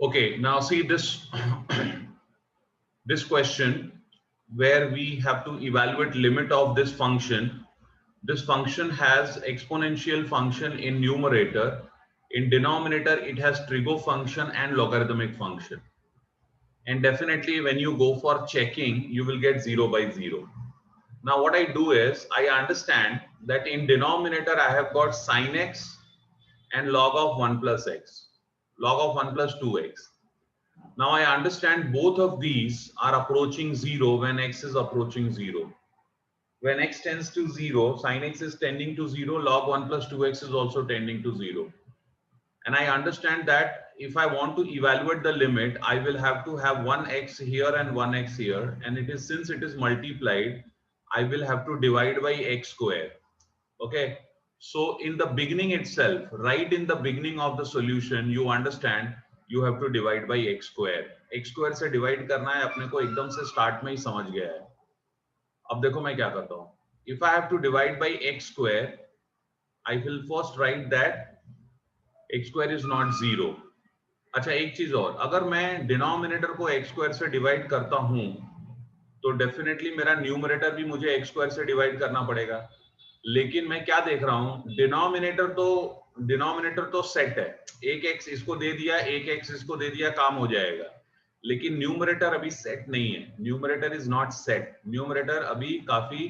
Okay, now see this this question where we have to evaluate limit of this function. This function has exponential function in numerator. In denominator, it has trigo function and logarithmic function. And definitely when you go for checking, you will get 0 by 0. Now what I do is, I understand that in denominator, I have got sin x and log of 1 plus x, log of 1 plus 2x. Now I understand both of these are approaching 0 when x is approaching 0. When x tends to 0, sin x is tending to 0, log 1 plus 2x is also tending to 0. And I understand that if I want to evaluate the limit, I will have to have 1x here and 1x here. And it is, since it is multiplied, I will have to divide by x square. Okay. So in the beginning itself, right in the beginning of the solution, you understand you have to divide by x square. x square से divide करना है अपने को, एकदम से start में ही समझ गया है. अब देखो मैं क्या करता हूँ. If I have to divide by x square, I will first write that x square is not 0. अच्छा एक चीज और, अगर मैं डिनोमिनेटर को x स्क्वायर से डिवाइड करता हूं तो डेफिनेटली मेरा न्यूमरेटर भी मुझे x स्क्वायर से डिवाइड करना पड़ेगा. लेकिन मैं क्या देख रहा हूं, डिनोमिनेटर तो सेट है, एक x इसको दे दिया, एक x इसको दे दिया, काम हो जाएगा. लेकिन न्यूमरेटर अभी सेट नहीं है. Numerator is not set. Numerator अभी काफी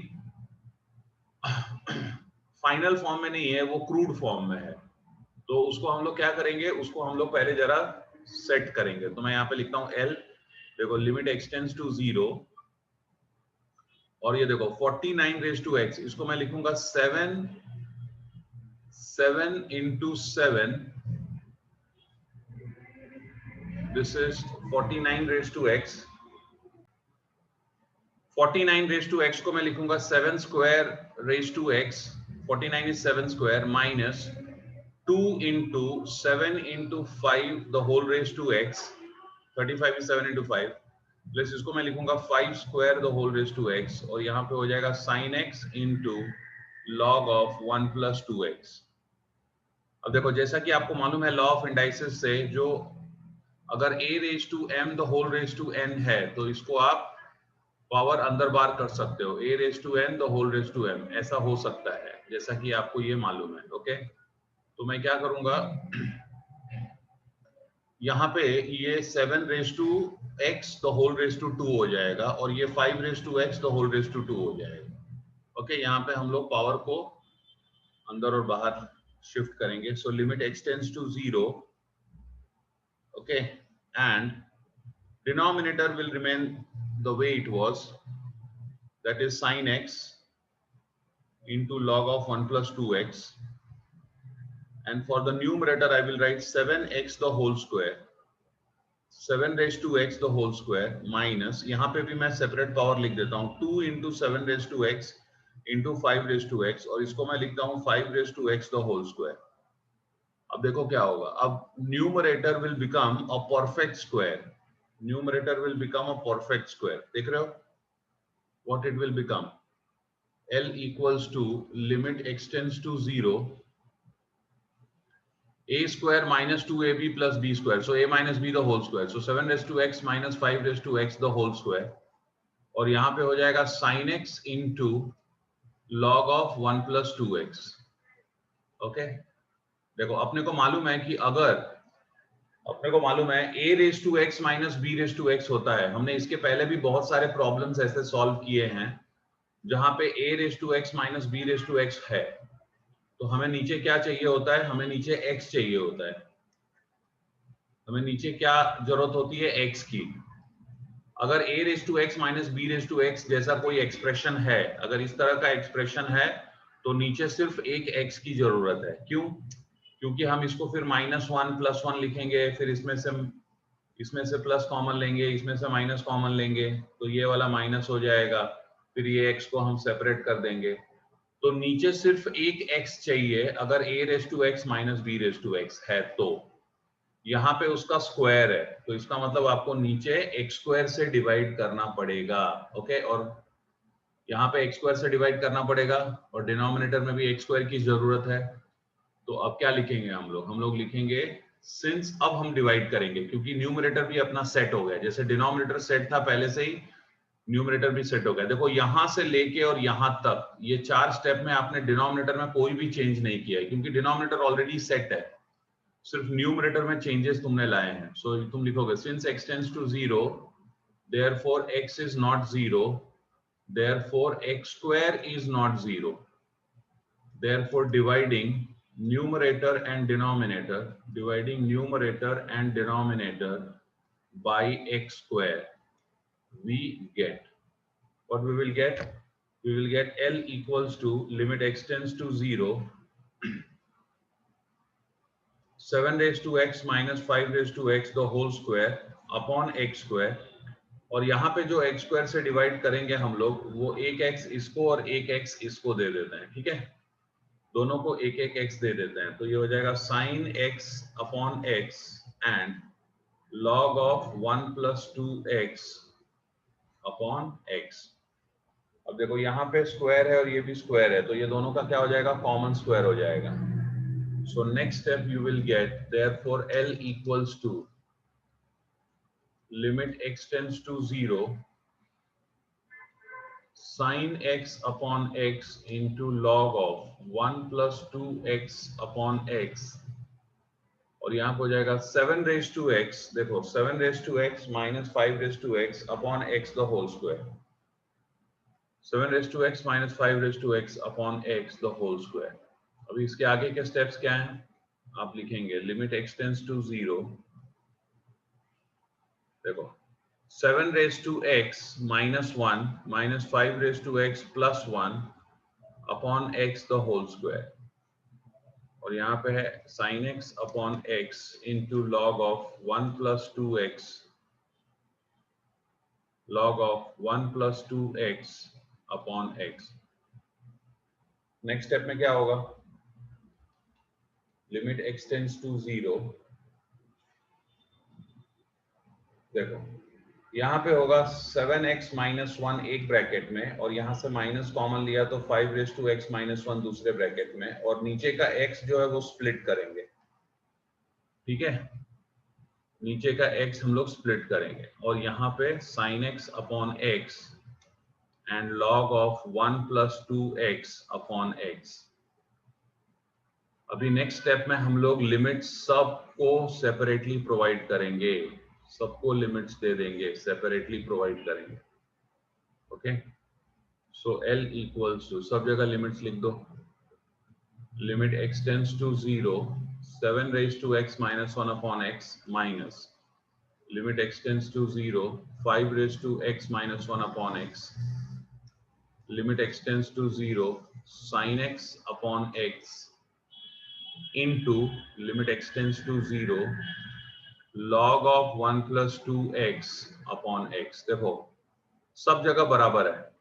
फाइनल फॉर्म में नहीं है, वो क्रूड फॉर्म में है. तो उसको हम लोग क्या करेंगे, उसको हम लोग पहले जरा सेट करेंगे. तो मैं यहाँ पे लिखता हूँ L. देखो लिमिट एक्सटेंड्स टू 0, और ये देखो 49 रेज टू x, इसको मैं लिखूंगा 7 into 7. This is 49 raise to x. 49 raise to x को मैं लिखूंगा 7 square raise to x. 49 is 7 square minus 2 into 7 into 5 the whole raised to x. 35 is 7 into 5 plus इसको मैं लिखूंगा 5 square the whole raised to x, और यहाँ पे हो जाएगा sin x into log of 1 plus 2x. अब देखो जैसा कि आपको मालूम है लॉ ऑफ इंडाइसिस से, जो अगर a raised to m the whole raised to n है तो इसको आप पावर अंदर बार कर सकते हो. a raised to n the whole raised to m ऐसा हो सकता है, जैसा कि आपको ये मालूम है. ओके तो मैं क्या करूंगा, यहाँ पे ये 7 raise to x the whole raise to 2 हो जाएगा, और ये 5 raise to x the whole raise to 2 हो जाएगा. ओके यहाँ पे हम लोग पावर को अंदर और बाहर शिफ्ट करेंगे. So limit x tends to 0. Okay and denominator will remain the way it was, that is sin x into log of 1 plus 2x. And for the numerator, I will write 7x the whole square. 7 raised to x the whole square minus, यहाँ पे भी मैं separate power लिख देता हूँ, 2 into 7 raised to x into 5 raised to x, और इसको मैं लिखता हूँ 5 raised to x the whole square. अब देखो क्या होगा, अब numerator will become a perfect square. Numerator will become a perfect square. देख रहे हो what it will become? L equals to limit extends to 0 a square minus 2ab plus b square. So a minus b the whole square. So 7 raised to x minus 5 raised to x the whole square. और यहाँ पे हो जाएगा sin x into log of 1 plus 2x. Okay देखो अपने को मालूम है कि अगर अपने को मालूम है a raised to x minus b raised to x होता है. हमने इसके पहले भी बहुत सारे प्रॉब्लम्स ऐसे सॉल्व किए हैं जहां पे a raised to x minus b raised to x है. तो हमें नीचे क्या चाहिए होता है, हमें नीचे x चाहिए होता है. हमें नीचे क्या जरूरत होती है, x की. अगर a raise to x minus b raise to x जैसा कोई एक्सप्रेशन है, अगर इस तरह का एक्सप्रेशन है तो नीचे सिर्फ एक x की जरूरत है. क्यों? क्योंकि हम इसको फिर -1 +1 लिखेंगे, फिर इसमें से प्लस कॉमन लेंगे, इसमें से माइनस कॉमन लेंगे, तो ये वाला माइनस हो जाएगा, फिर ये x को हम सेपरेट कर देंगे. तो नीचे सिर्फ एक x चाहिए अगर a raise to x minus b raise to x है. तो यहाँ पे उसका स्क्वायर है, तो इसका मतलब आपको नीचे एक्स स्क्वायर से डिवाइड करना पड़ेगा. ओके और यहाँ पे एक्स स्क्वायर से डिवाइड करना पड़ेगा, और डिनोमिनेटर में भी एक्स स्क्वायर की जरूरत है. तो अब क्या लिखेंगे हम लोग लिखेंगे सिंस अब हम डिवाइड करेंगे क्योंकि न्यूमरेटर भी अपना सेट हो गया, जैसे डिनोमिनेटर सेट था पहले से ही, न्यूमरेटर भी सेट हो गया। देखो यहां से लेके और यहां तक ये 4 स्टेप में आपने डिनोमिनेटर में कोई भी चेंज नहीं किया है क्योंकि डिनोमिनेटर ऑलरेडी सेट है, सिर्फ न्यूमरेटर में चेंजेस तुमने लाए हैं। सो तुम लिखोगे since x tends to 0 therefore x is not 0, therefore x square is not 0, therefore numerator and denominator dividing numerator and denominator by x square, we get what we will get. We will get L equals to limit x tends to 0 7 raised to x minus 5 raised to x the whole square upon x square, और यहाँ पे जो x square से divide करेंगे हम लोग वो एक x इसको और एक x इसको दे देते हैं, ठीक है, दोनों को एक एक x दे देते हैं, तो ये हो जाएगा sine x upon x and log of 1 plus 2x upon x। अब देखो यहाँ पे स्क्वायर है और ये भी स्क्वायर है, तो ये दोनों का क्या हो जाएगा, कॉमन स्क्वायर हो जाएगा। So next step you will get therefore L equals to limit x tends to 0 sin x upon x into log of 1 plus 2x upon x, और यहाँ पे हो जाएगा 7 रेज टू x, देखो 7 raise to x minus 5 raise to x upon x the whole square, 7 raise to x minus 5 raise to x upon x the whole square. अभी इसके आगे के स्टेप्स क्या हैं, आप लिखेंगे लिमिट x टेंड्स टू 0, देखो 7 raise to x minus 1 minus 5 raise to x plus 1 upon x the whole square, और यहाँ पे है sin x upon x into log of 1 plus 2x log of 1 plus 2x upon x। Next step में क्या होगा, limit x tends to 0, देखो यहाँ पे होगा 7x माइनस 1 एक ब्रैकेट में, और यहाँ से माइनस कॉमन लिया तो 5 रेज टू x माइनस 1 दूसरे ब्रैकेट में, और नीचे का x जो है वो स्प्लिट करेंगे, ठीक है, नीचे का x हम लोग स्प्लिट करेंगे, और यहाँ पे sin x upon x and log of 1 plus 2x upon x। अभी नेक्स्ट स्टेप में हम लोग लिमिट्स सबको सेपरेटली प्रोवाइड करेंगे, सबको लिमिट्स दे देंगे, सेपरेटली प्रोवाइड करेंगे, okay. So L equals to, सब जगह लिमिट्स लिख दो, limit x tends to 0 7 raise to x minus 1 upon x minus limit x tends to 0 5 raised to x minus 1 upon x, limit x tends to 0 sin x upon x into limit x tends to 0 log of 1 plus 2x upon x। देखो सब जगह बराबर है,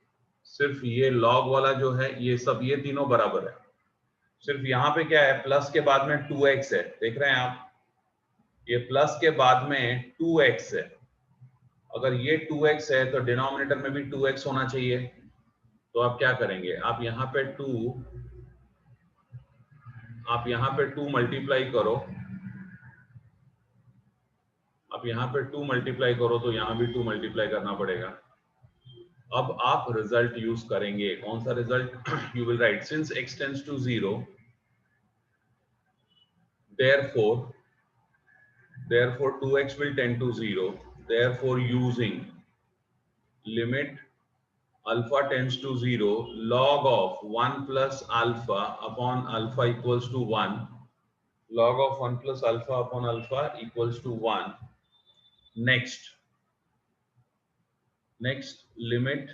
सिर्फ ये log वाला जो है ये सब ये तीनों बराबर है, सिर्फ यहाँ पे क्या है, प्लस के बाद में 2x है, देख रहे हैं आप, ये प्लस के बाद में 2x है, अगर ये 2x है तो डिनोमिनेटर में भी 2x होना चाहिए, तो आप क्या करेंगे, आप यहाँ पे 2 मल्टीप्लाई करो, आप यहाँ पे 2 मल्टीप्लाई करो तो यहाँ भी 2 मल्टीप्लाई करना पड़ेगा। अब आप रिजल्ट यूज करेंगे, कौन सा result, you will write since x tends to 0 therefore 2x will tend to 0, therefore using limit alpha tends to 0 log of 1 plus alpha upon alpha equals to 1, log of 1 plus alpha upon alpha equals to 1। next limit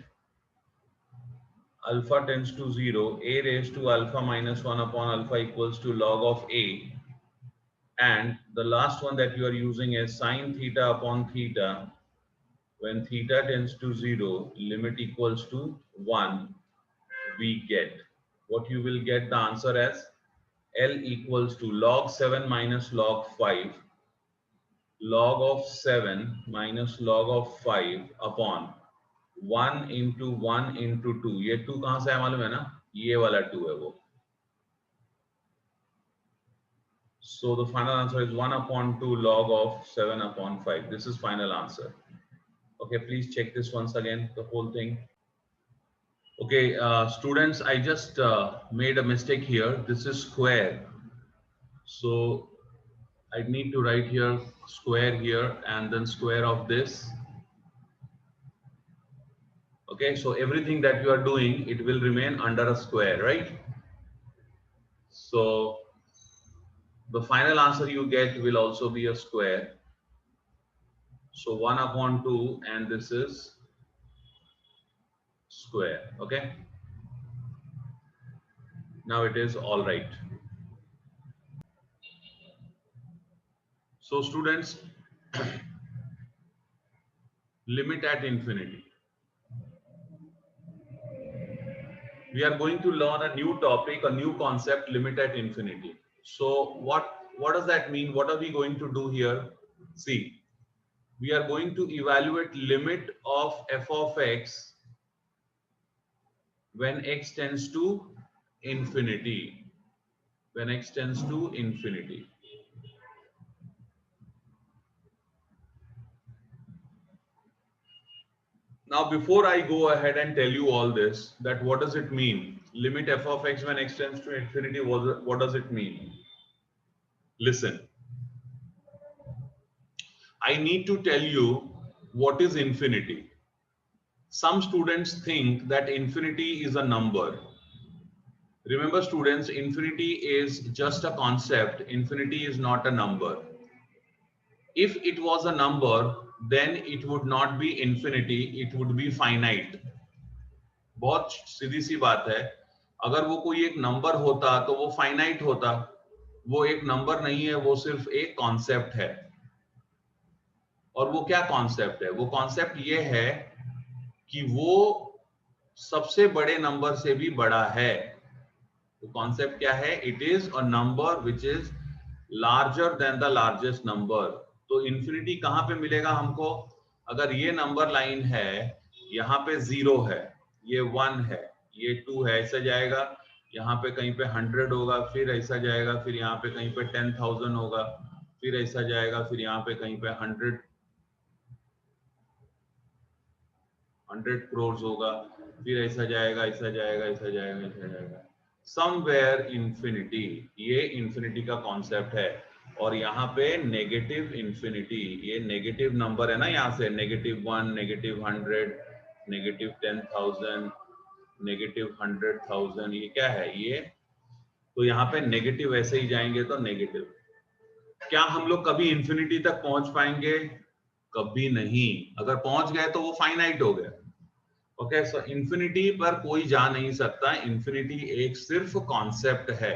alpha tends to 0 a raised to alpha minus 1 upon alpha equals to log of a, and the last one that you are using is sin theta upon theta when theta tends to 0 limit equals to 1, we get what you will get the answer as L equals to log 7 minus log 5 log of 7 minus log of 5 upon 1 into 1 into 2, ये 2 कहां से है मालूम है ना, ये वाला 2 है वो, So the final answer is 1/2 log of 7/5. This is final answer. Okay, please check this once again, the whole thing. Okay, students, I just made a mistake here. This is square. So I need to write here square here and then square of this. Okay, so everything that you are doing, it will remain under a square, right? So the final answer you get will also be a square. So 1/2 and this is square. Okay, now it is all right. So students, limit at infinity. We are going to learn a new topic, a new concept, limit at infinity. So what does that mean? What are we going to do here? See, we are going to evaluate limit of f of x when x tends to infinity. When x tends to infinity. Now, before I go ahead and tell you all this, that what does it mean? Limit f of x when x tends to infinity, what does it mean? Listen, I need to tell you what is infinity. Some students think that infinity is a number. Remember students, infinity is just a concept. Infinity is not a number. If it was a number, then it would not be infinity, it would be finite. बहुत सीधी सी बात है, अगर वो कोई एक number होता तो वो फाइनाइट होता, वो एक नंबर नहीं है, वो सिर्फ एक कॉन्सेप्ट है. और वो क्या कॉन्सेप्ट है? वो कॉन्सेप्ट ये है कि वो सबसे बड़े नंबर से भी बड़ा है. तो कॉन्सेप्ट क्या है? It is a number which is larger than the largest number. तो इंफिनिटी कहां पे मिलेगा हमको? अगर ये नंबर लाइन है, यहाँ पे 0 है, ये 1 है, ये 2 है, ऐसा जाएगा, यहाँ पे कहीं पे 100 होगा, फिर ऐसा जाएगा, फिर यहाँ पे कहीं पे 10,000 होगा, फिर ऐसा जाएगा, फिर यहाँ पे कहीं पे 100 crores होगा, फिर ऐसा जाएगा, ऐसा जाएगा, ऐसा जाएगा, ऐसा जाएगा, समवेयर इंफिनिटी. ये इंफिनिटी का कॉन्सेप्ट है. और यहाँ पे नेगेटिव इंफिनिटी, ये नेगेटिव नंबर है ना, यहाँ से -1, -100, -10,000, -100,000, ये क्या है ये? तो यहाँ पे नेगेटिव ऐसे ही जाएंगे तो नेगेटिव. क्या हम लोग कभी इंफिनिटी तक पहुंच पाएंगे? कभी नहीं. अगर पहुंच गए तो वो फाइनाइट हो गया. ओके, सो इंफिनिटी पर कोई जा नहीं सकता. इंफिनिटी एक सिर्फ कॉन्सेप्ट है.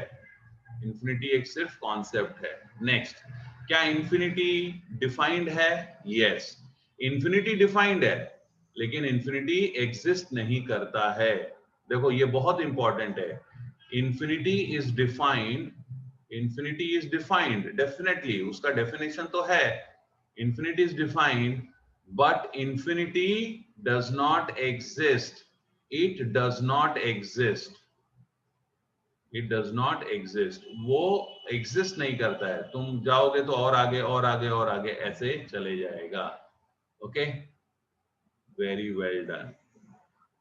इंफिनिटी एक सिर्फ कॉन्सेप्ट है. नेक्स्ट, क्या इंफिनिटी डिफाइंड है? यस, इंफिनिटी डिफाइंड है, लेकिन इंफिनिटी एग्जिस्ट नहीं करता है. देखो ये बहुत इंपॉर्टेंट है. Infinity is defined. Infinity is defined definitely, उसका डेफिनेशन तो है. Infinity is defined, but infinity does not exist. It does not exist. It does not exist. वो exist नहीं करता है. तुम जाओगे तो और आगे और आगे और आगे ऐसे चले जाएगा. Okay, very well done.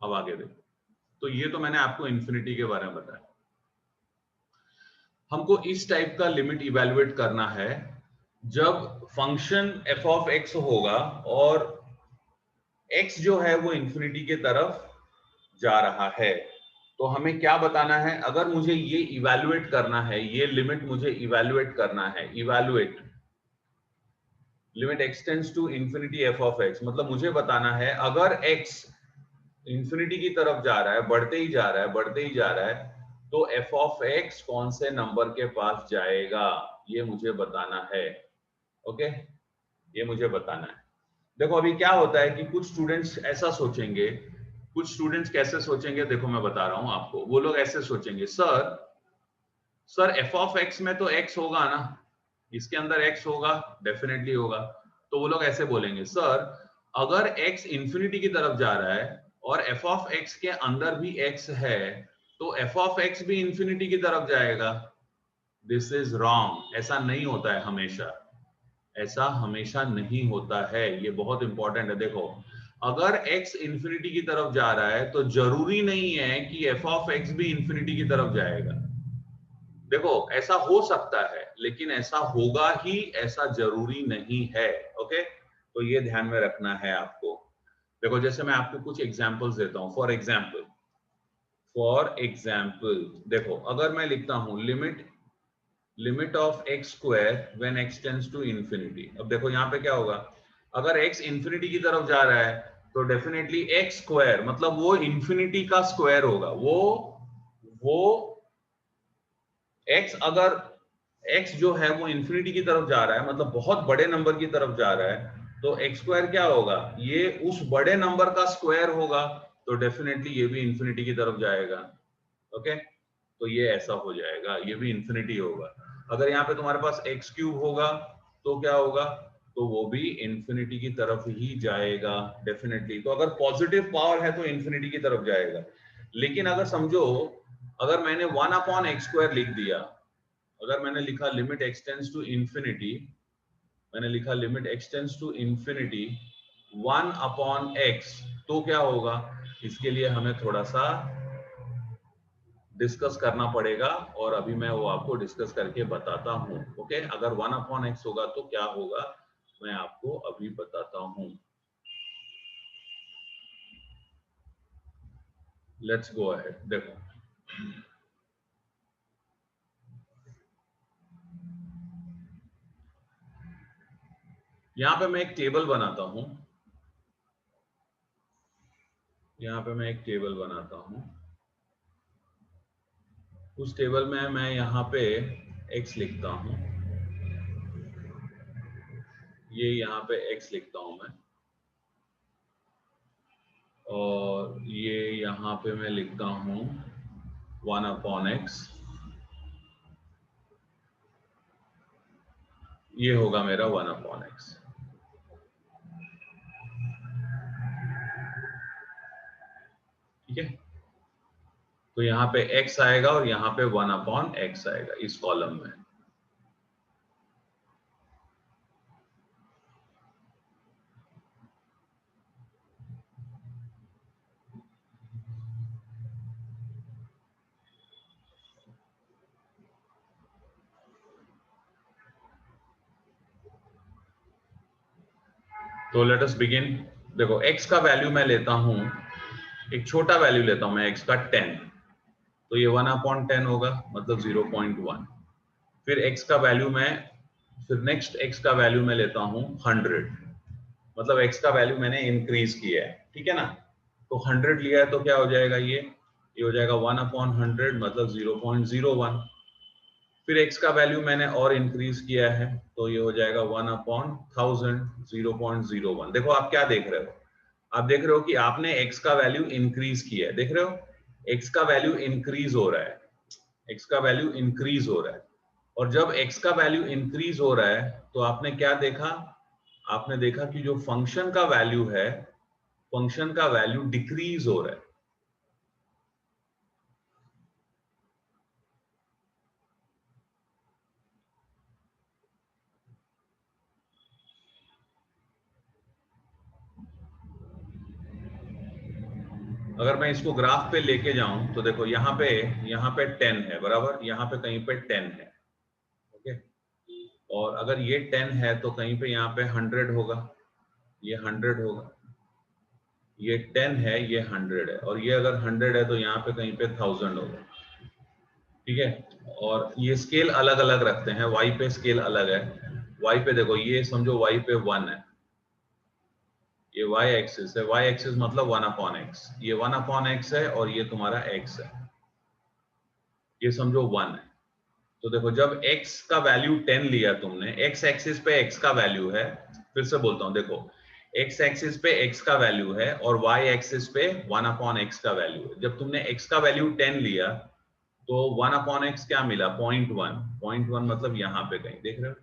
अब आगे देखो. तो ये तो मैंने आपको इंफिनिटी के बारे में बताया. हमको इस टाइप का लिमिट इवैल्यूएट करना है जब फंक्शन f of x होगा और x जो है वो इंफिनिटी के तरफ जा रहा है. तो हमें क्या बताना है? अगर मुझे ये इवैल्यूएट करना है, ये लिमिट मुझे इवैल्यूएट करना है. Evaluate limit x tends to infinity f of x, मतलब मुझे बताना है अगर x इंफिनिटी की तरफ जा रहा है, बढ़ते ही जा रहा है, बढ़ते ही जा रहा है, तो f of x कौन से नंबर के पास जाएगा, ये मुझे बताना है. ओके, ये मुझे बताना है. देखो अभी क्या होता है कि कुछ स्टूडेंट्स ऐसा सोचेंगे. कुछ स्टूडेंट्स कैसे सोचेंगे? देखो मैं बता रहा हूं आपको. वो लोग ऐसे सोचेंगे, सर f of x में तो x होगा ना, इसके अंदर x होगा, डेफिनेटली होगा. तो वो लोग ऐसे बोलेंगे, सर अगर x इंफिनिटी की तरफ जा रहा है और f of x के अंदर भी x है, तो f of x भी इंफिनिटी की तरफ जाएगा. This is wrong. ऐसा नहीं होता है हमेशा, ऐसा हमेशा नहीं होता है। ये बहुत इंपॉर्टेंट है। देखो, अगर x इंफिनिटी की तरफ जा रहा है तो जरूरी नहीं है कि f ऑफ x भी इंफिनिटी की तरफ जाएगा। देखो, ऐसा हो सकता है लेकिन ऐसा होगा ही, ऐसा जरूरी नहीं है। ओके, तो ये ध्यान में रखना है आपको। देखो, जैसे मैं आपको कुछ एग्जांपल्स देता हूं। फॉर एग्जाम्पल देखो, अगर मैं लिखता हूं limit of x square when x tends to infinity. अब देखो यहाँ पे क्या होगा, अगर x इंफिनिटी की तरफ जा रहा है तो डेफिनेटली एक्स स्क्वायर मतलब वो इंफिनिटी का स्क्वायर होगा। वो x, अगर x जो है वो इंफिनिटी की तरफ जा रहा है मतलब बहुत बड़े नंबर की तरफ जा रहा है, तो एक्स स्क्वायर क्या होगा, ये उस बड़े नंबर का स्क्वायर होगा, तो डेफिनेटली ये भी इंफिनिटी की तरफ जाएगा। ओके, तो ये ऐसा हो जाएगा, ये भी इंफिनिटी होगा। अगर यहाँ पे तुम्हारे पास एक्स क्यूब होगा तो क्या होगा, तो वो भी इंफिनिटी की तरफ ही जाएगा डेफिनेटली। तो अगर पॉजिटिव पावर है तो इंफिनिटी की तरफ जाएगा। लेकिन अगर समझो, अगर मैंने 1/x² लिख दिया, अगर मैंने लिखा लिमिट एक्सटेंड्स टू इंफिनिटी, मैंने लिखा limit x tends to infinity 1/x, तो क्या होगा, इसके लिए हमें थोड़ा सा डिस्कस करना पड़ेगा और अभी मैं वो आपको डिस्कस करके बताता हूं। ओके, अगर 1/x होगा तो क्या होगा, मैं आपको अभी बताता हूं। Let's go ahead. देखो, यहां पे मैं एक टेबल बनाता हूं, यहां पे मैं एक टेबल बनाता हूं। उस टेबल में मैं यहां पे x लिखता हूं, ये यहां पे x लिखता हूं मैं, और ये यहां पे मैं लिखता हूं 1/x। ये होगा मेरा 1/x। ठीक है, तो यहाँ पे x आएगा और यहाँ पे 1/x आएगा इस कॉलम में। तो लेट अस बिगिन। देखो, x का वैल्यू मैं लेता हूं, एक छोटा वैल्यू लेता हूं मैं x का 10, तो ये 1/10 होगा मतलब 0.1। फिर x का वैल्यू मैं, फिर नेक्स्ट x का वैल्यू मैं लेता हूं 100, मतलब x का वैल्यू मैंने इंक्रीज किया है। ठीक है ना, तो 100 लिया है तो क्या हो जाएगा, ये हो जाएगा 1/100 मतलब 0.01। फिर x का वैल्यू मैंने और इंक्रीज किया है तो ये हो जाएगा 1/1000 0.01। देखो, आप क्या देख रहे हो, आप देख रहे हो कि आपने x का वैल्यू इंक्रीज किया है। देख रहे हो, x का वैल्यू इंक्रीज हो रहा है, x का वैल्यू इंक्रीज हो रहा है। और जब x का वैल्यू इंक्रीज हो रहा है तो आपने क्या देखा, आपने देखा कि जो फंक्शन का वैल्यू है, फंक्शन का वैल्यू डिक्रीज हो रहा है। अगर मैं इसको ग्राफ पे लेके जाऊं तो देखो, यहाँ पे 10 है बराबर, यहाँ पे कहीं पे 10 है। ओके, और अगर ये 10 है तो कहीं पे यहाँ पे 100 होगा, ये 100 होगा, ये 10 है, ये 100 है, और ये अगर 100 है तो यहाँ पे कहीं पे 1000 होगा। ठीक है, और ये स्केल अलग अलग रखते हैं, y पे स्केल अलग है। y पे देखो, ये समझो y पे 1 है, ये y एक्सिस है, y एक्सिस मतलब 1/x, ये 1/x है और ये तुम्हारा x है, ये समझो 1 है। तो देखो, जब x का वैल्यू 10 लिया तुमने, x एक्सिस पे x का वैल्यू है, फिर से बोलता हूं, देखो x एक्सिस पे x का वैल्यू है और y एक्सिस पे 1/x का वैल्यू है। जब तुमने x का वैल्यू 10 लिया तो 1/x क्या मिला, 0.1, 0.1 मतलब यहाँ पे कहीं, देख रहे हो।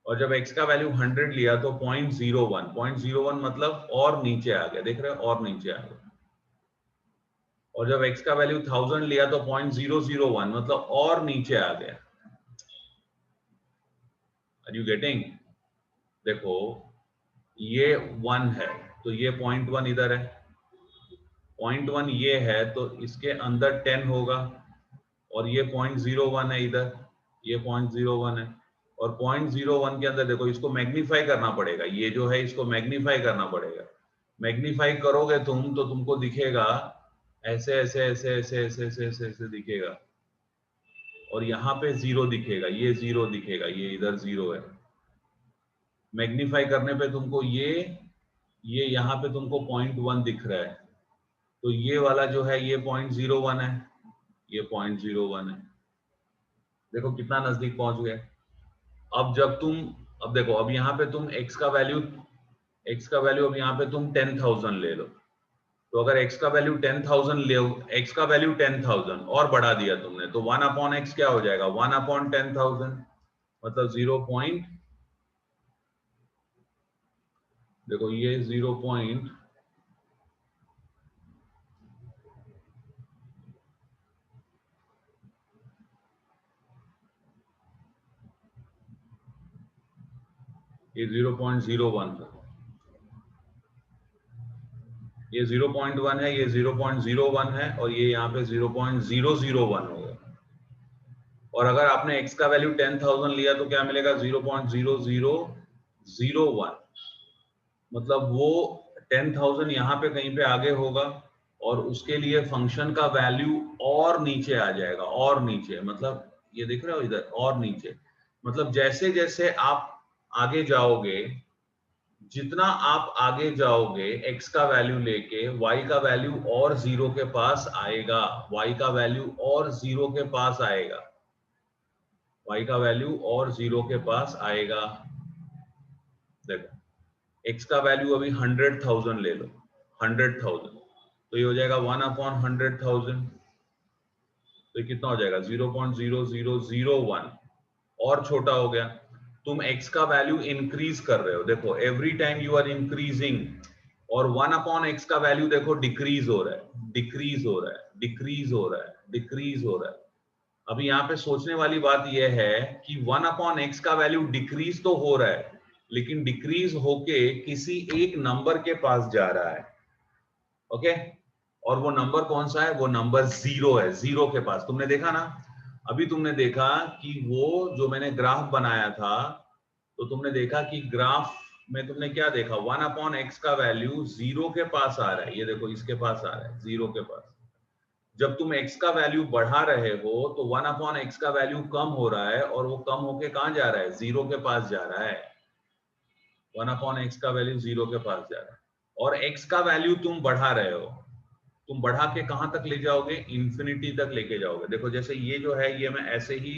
और जब x का वैल्यू 100 लिया तो 0.01, 0.01 मतलब और नीचे आ गया, देख रहे हो, और नीचे आ गया। और जब x का वैल्यू 1000 लिया तो 0.001 मतलब और नीचे आ गया। Are you getting? देखो ये 1 है तो ये 0.1 इधर है, 0.1 ये है तो इसके अंदर 10 होगा, और ये 0.01 है इधर, ये 0.01 है, और 0.01 के अंदर देखो इसको मैग्नीफाई करना पड़ेगा, ये जो है इसको मैग्नीफाई करना पड़ेगा। मैग्नीफाई करोगे तुम तो तुमको दिखेगा ऐसे ऐसे ऐसे ऐसे ऐसे ऐसे ऐसे ऐसे दिखेगा, और यहाँ पे 0 दिखेगा, ये 0 दिखेगा, ये इधर 0 है। मैग्नीफाई करने पे तुमको ये यहाँ पे तुमको 0.1 दिख रहा है, तो ये वाला जो है ये 0.01 है, ये 0.01 है। देखो कितना नजदीक पहुंच गए। अब जब तुम, अब देखो अब यहाँ पे तुम x का वैल्यू अब यहाँ पे तुम 10,000 ले लो, तो अगर x का वैल्यू 10,000 ले, x का वैल्यू 10,000 और बढ़ा दिया तुमने तो 1 अपॉन x क्या हो जाएगा, 1 अपॉन 10,000 मतलब 0 पॉइंट, देखो ये 0 पॉइंट, ये 0.01 था, ये 0.1 है, ये 0.01 है, और ये यहाँ पे 0.001 होगा। और अगर आपने x का वैल्यू 10,000 लिया तो क्या मिलेगा, 0.0001 मतलब वो 10,000 यहाँ पे कहीं पे आगे होगा, और उसके लिए फंक्शन का वैल्यू और नीचे आ जाएगा, और नीचे मतलब ये दिख रहे हो इधर, और नीचे मतलब जैसे जैसे आप आगे जाओगे, जितना आप आगे जाओगे x का वैल्यू लेके y का वैल्यू और 0 के पास आएगा, y का वैल्यू और 0 के पास आएगा, y का वैल्यू और 0 के पास आएगा। देखो x का वैल्यू अभी 100,000 ले लो, 100,000 तो ये हो जाएगा 1 अपॉन 100,000, तो ये कितना हो जाएगा 0.0001 और छोटा हो गया। तुम x का वैल्यू इंक्रीज कर रहे हो, देखो every time you are increasing, और 1 अपॉन x का वैल्यू देखो डिक्रीज हो रहा है, डिक्रीज हो रहा है, डिक्रीज हो रहा है, डिक्रीज हो रहा है। अभी यहाँ पे सोचने वाली बात यह है कि 1 अपॉन x का वैल्यू डिक्रीज तो हो रहा है, लेकिन डिक्रीज होके किसी एक नंबर के पास जा रहा है, ओके? और वो नंबर कौन सा है, वो नंबर 0 है, 0 के पास। तुमने देखा ना, अभी तुमने देखा कि वो जो मैंने ग्राफ बनाया था, तो तुमने देखा कि ग्राफ में तुमने क्या देखा, 1 अपॉन x का वैल्यू 0 के पास आ रहा है, ये देखो इसके पास आ रहा है, 0 के पास। जब तुम x का वैल्यू बढ़ा रहे हो तो 1 अपॉन x का वैल्यू कम हो रहा है, और वो कम होके कहां जा रहा है, 0 के पास जा रहा है। 1 अपॉन x का वैल्यू 0 के पास जा रहा है, और x का वैल्यू तुम बढ़ा रहे हो, तुम बढ़ा के कहां तक ले जाओगे, इंफिनिटी तक लेके जाओगे। देखो जैसे ये जो है, ये मैं ऐसे ही,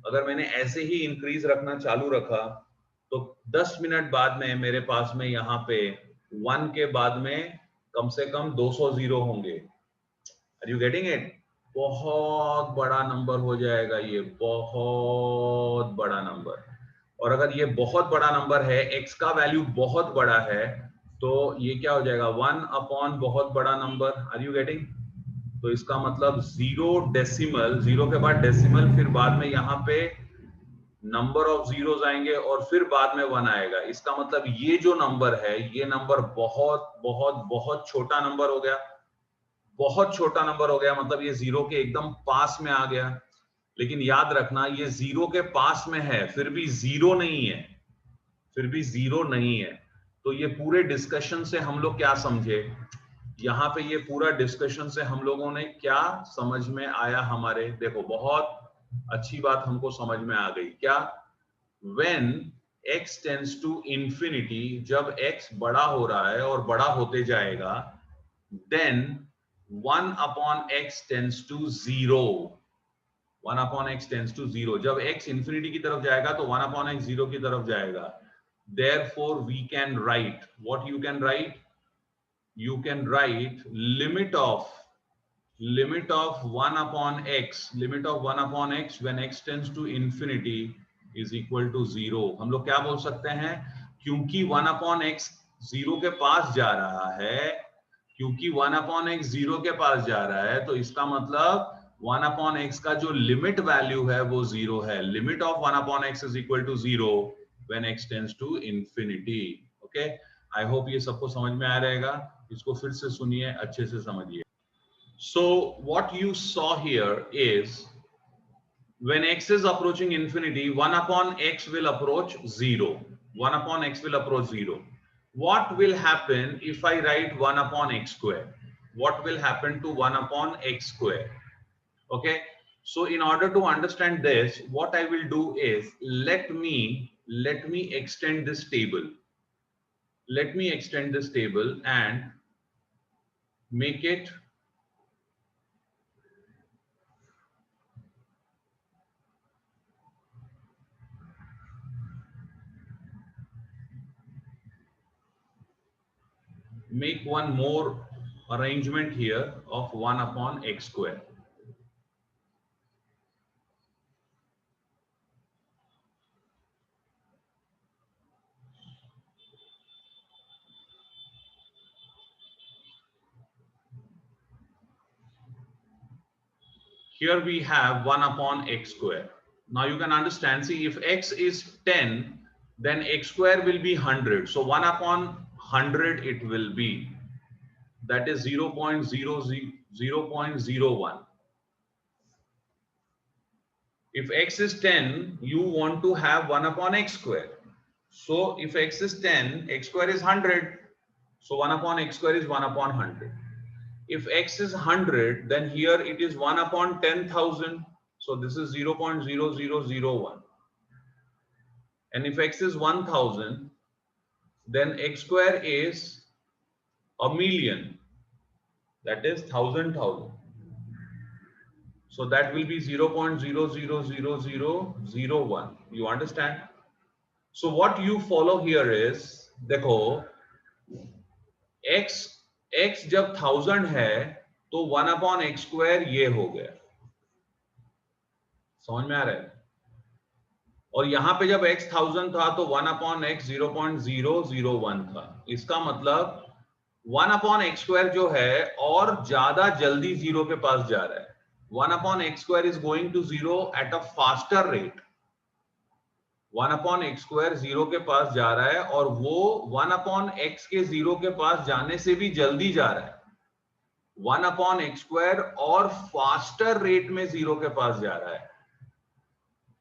अगर मैंने ऐसे ही इंक्रीज रखना चालू रखा तो 10 मिनट बाद में मेरे पास में यहाँ पे 1 के बाद में कम से कम 200 जीरो होंगे। Are you getting it? बहुत बड़ा नंबर हो जाएगा ये, बहुत बड़ा नंबर। और अगर ये बहुत बड़ा नंबर है, x का वैल्यू बहुत बड़ा है, तो ये क्या हो जाएगा, 1 अपॉन बहुत बड़ा नंबर। Are you getting? तो इसका मतलब 0 डेसिमल, 0 के बाद डेसिमल, फिर बाद में यहाँ पे नंबर ऑफ जीरोस आएंगे, और फिर बाद में 1 आएगा। इसका मतलब ये जो नंबर है, ये नंबर बहुत बहुत बहुत छोटा नंबर हो गया, बहुत छोटा नंबर हो गया, मतलब ये 0 के एकदम पास में आ गया। लेकिन याद रखना, ये 0 के पास में है, फिर भी 0 नहीं है, फिर भी 0 नहीं है। तो ये पूरे डिस्कशन से हम लोग क्या समझे, यहाँ पे ये पूरा डिस्कशन से हम लोगों ने क्या समझ में आया हमारे, देखो बहुत अच्छी बात हमको समझ में आ गई। क्या? when x tends to infinity, जब x बड़ा हो रहा है और बड़ा होते जाएगा, then 1 upon x tends to 0, 1 upon x tends to 0। जब x इंफिनिटी की तरफ जाएगा तो 1 upon x 0 की तरफ जाएगा। therefore we can write, what you can write, you can write limit of 1 upon x, limit of 1 upon x when x tends to infinity is equal to 0। हम लोग क्या बोल सकते हैं, क्योंकि 1 upon x 0 के पास जा रहा है, क्योंकि 1 अपॉन एक्स जीरो के पास जा रहा है तो इसका मतलब 1 अपॉन एक्स का जो लिमिट वैल्यू है वो जीरो है. Limit of 1 upon x is equal to zero when x tends to infinity. Okay, I hope ये सबको समझ में आ रहेगा. इसको फिर से सुनिए, अच्छे से समझिए. So what you saw here is when x is approaching infinity, 1 upon x will approach 0. 1 upon x will approach 0. What will happen if I write 1 upon x square? What will happen to 1 upon x square? Okay, so in order to understand this, what I will do is let me extend this table. Let me extend this table and make it make one more arrangement here of 1 upon x square. Here we have 1 upon x square. Now you can understand, see, if x is 10, then x square will be 100. So 1 upon 100 it will be. That is 0.01. If x is 10, you want to have 1 upon x square. So if x is 10, x square is 100. So 1 upon x square is 1 upon 100. If x is 100, then here it is 1 upon 10,000. So this is 0.0001. And if x is 1000, then x square is a million. That is 1,000. So that will be 0.000001. You understand? So what you follow here is, देखो, x जब 1000 है तो 1 upon x square ये हो गया. समझ में आ रहा है? और यहां पे जब x 1000 था तो 1 अपॉन x 0.001 था. इसका मतलब 1 अपॉन एक्स स्क्वायर जो है और ज्यादा जल्दी जीरो के पास जा रहा है. 1 upon x square is going to zero at a faster rate. 1 upon x square zero के पास जा रहा है और वो 1 अपॉन एक्स के जीरो के पास जाने से भी जल्दी जा रहा है. 1 अपॉन एक्स स्क्वायर और फास्टर रेट में जीरो के पास जा रहा है.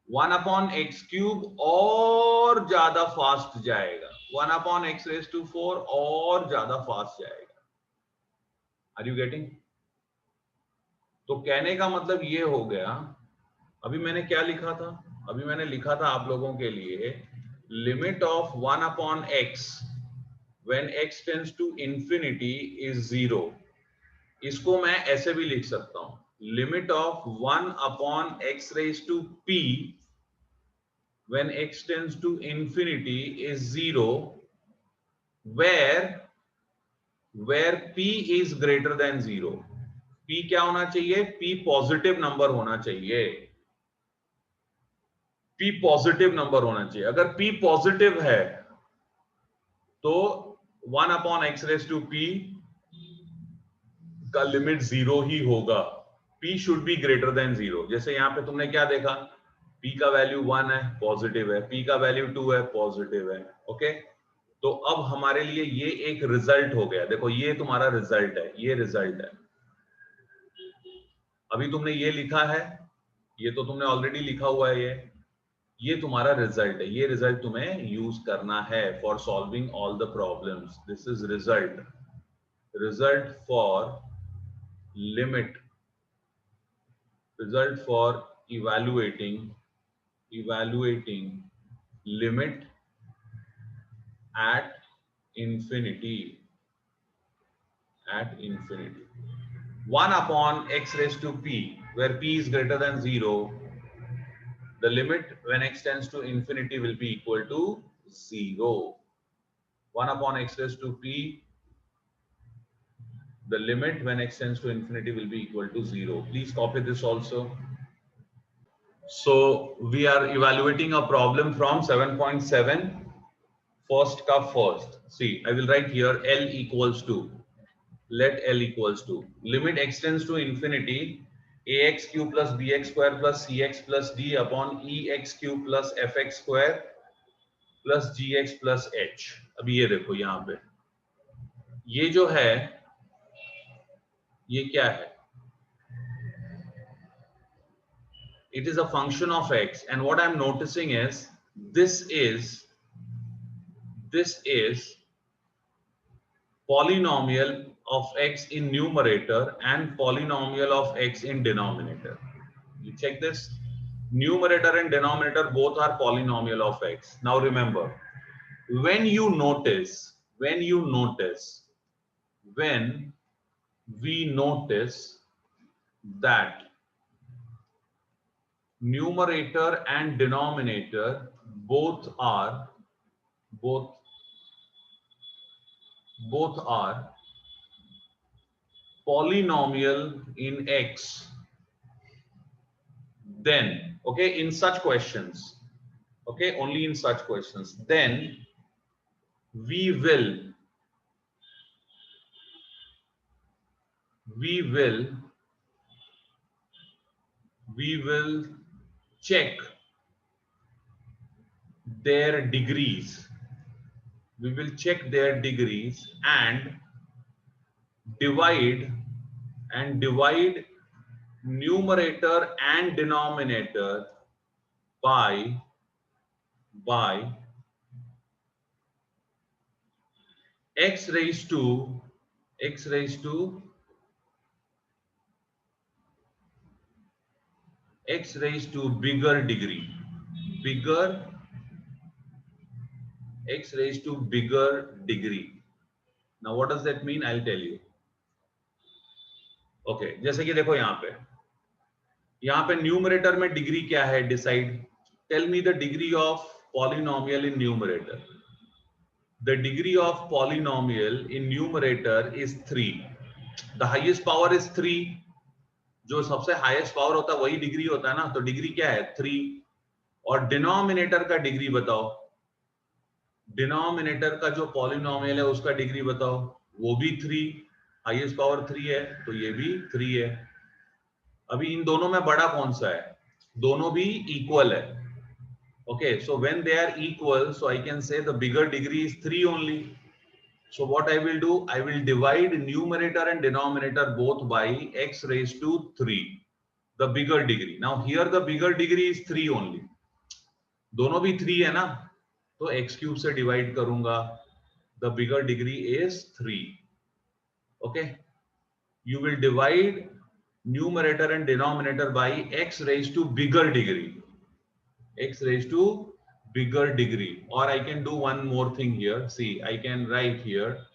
1 अपॉन एक्स क्यूब और ज्यादा फास्ट जाएगा. 1 अपॉन एक्स रेज टू 4 और ज्यादा फास्ट जाएगा. Are you getting? तो कहने का मतलब ये हो गया, अभी मैंने क्या लिखा था? अभी मैंने लिखा था आप लोगों के लिए limit of 1 upon x when x tends to infinity is 0. इसको मैं ऐसे भी लिख सकता हूं, limit of 1 upon x raise to p when x tends to infinity is 0 where p is greater than 0. p क्या होना चाहिए? p पॉजिटिव नंबर होना चाहिए. p पॉजिटिव नंबर होना चाहिए. अगर p पॉजिटिव है तो 1 upon x raise to p का लिमिट 0 ही होगा. p should be greater than 0. जैसे यहां पे तुमने क्या देखा, p का वैल्यू 1 है, पॉजिटिव है, p का वैल्यू 2 है, पॉजिटिव है. ओके, तो अब हमारे लिए ये एक रिजल्ट हो गया. देखो ये तुम्हारा रिजल्ट है, ये रिजल्ट है. अभी तुमने ये लिखा है, ये तो तुमने ऑलरेडी लिखा हुआ है. ये तुम्हारा रिजल्ट है. ये रिजल्ट तुम्हें यूज करना है for solving all the problems. This is result for limit, result for evaluating limit at infinity. 1 upon x raised to p where p is greater than 0, the limit when x tends to infinity will be equal to 0. 1 upon x raised to p, the limit when x tends to infinity will be equal to 0. Please copy this also. So we are evaluating a problem from 7.7 first ka first. See, I will write here L equals to let L equals to limit x tends to infinity ax cube plus bx square plus cx plus d upon ex cube plus fx square plus gx plus h. अभी ये देखो यहाँ पे ये जो है ये क्या है? It is a function of x, and what I'm noticing is this is polynomial of x in numerator and polynomial of x in denominator. You check this. Numerator and denominator both are polynomial of x. Now remember, when we notice that numerator and denominator both are polynomial in x, then okay, in such questions, okay, only in such questions, then we will check their degrees. We will check their degrees and divide numerator and denominator by x raised to bigger degree, x raised to bigger degree. Now what does that mean? I'll tell you. Okay, जैसे कि देखो यहाँ पे numerator में degree क्या है? Decide, tell me the degree of polynomial in numerator. The degree of polynomial in numerator is 3. The highest power is 3. जो सबसे हाईएस्ट पावर होता है वही डिग्री होता है ना, तो डिग्री क्या है? 3. और डिनोमिनेटर का डिग्री बताओ. डिनोमिनेटर का जो पॉलिनोमियल है उसका डिग्री बताओ. वो भी 3. हाईएस्ट पावर 3 है तो ये भी 3 है. अभी इन दोनों में बड़ा कौन सा है? दोनों भी इक्वल है. Okay, so when they are equal, so I can say the bigger degree is 3 only. So what I will do, I will divide numerator and denominator both by x raised to 3, the bigger degree. Now here the bigger degree is 3 only. दोनों भी 3 है ना, तो x cube से divide करूंगा. The bigger degree is 3. Okay, you will divide numerator and denominator by x raised to bigger degree. X raised to bigger degree. Or I can do one more thing here. See, I can write here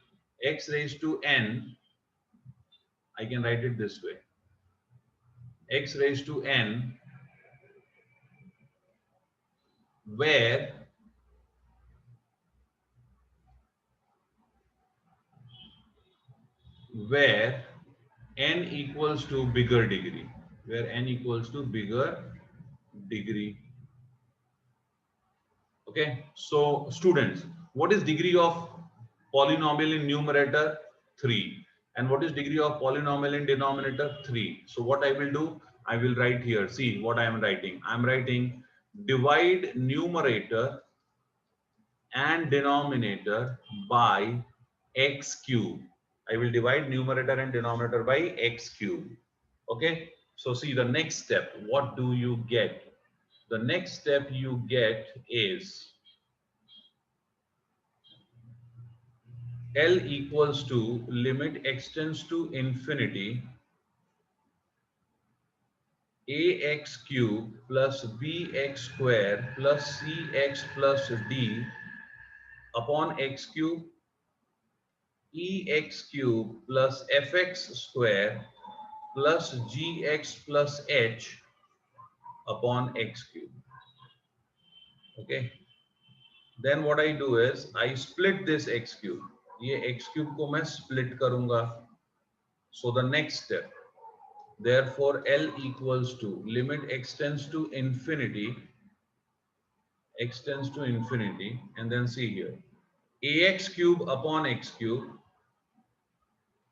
x raised to n. I can write it this way: x raised to n, where n equals to bigger degree. Where n equals to bigger degree. Okay, so students, what is degree of polynomial in numerator? 3. And what is degree of polynomial in denominator? 3. So what I will do, I will write here. See what I am writing. I am writing divide numerator and denominator by x cube. I will divide numerator and denominator by x cube. Okay, so see the next step. What do you get? The next step you get is L equals to limit x tends to infinity ax cube plus bx square plus cx plus d upon x cube ex cube plus fx square plus gx plus h upon x cube. Okay, then what I do is I split this x cube. ये x cube को मैं split करूंगा. So the next step, therefore L equals to limit x tends to infinity, and then see here ax cube upon x cube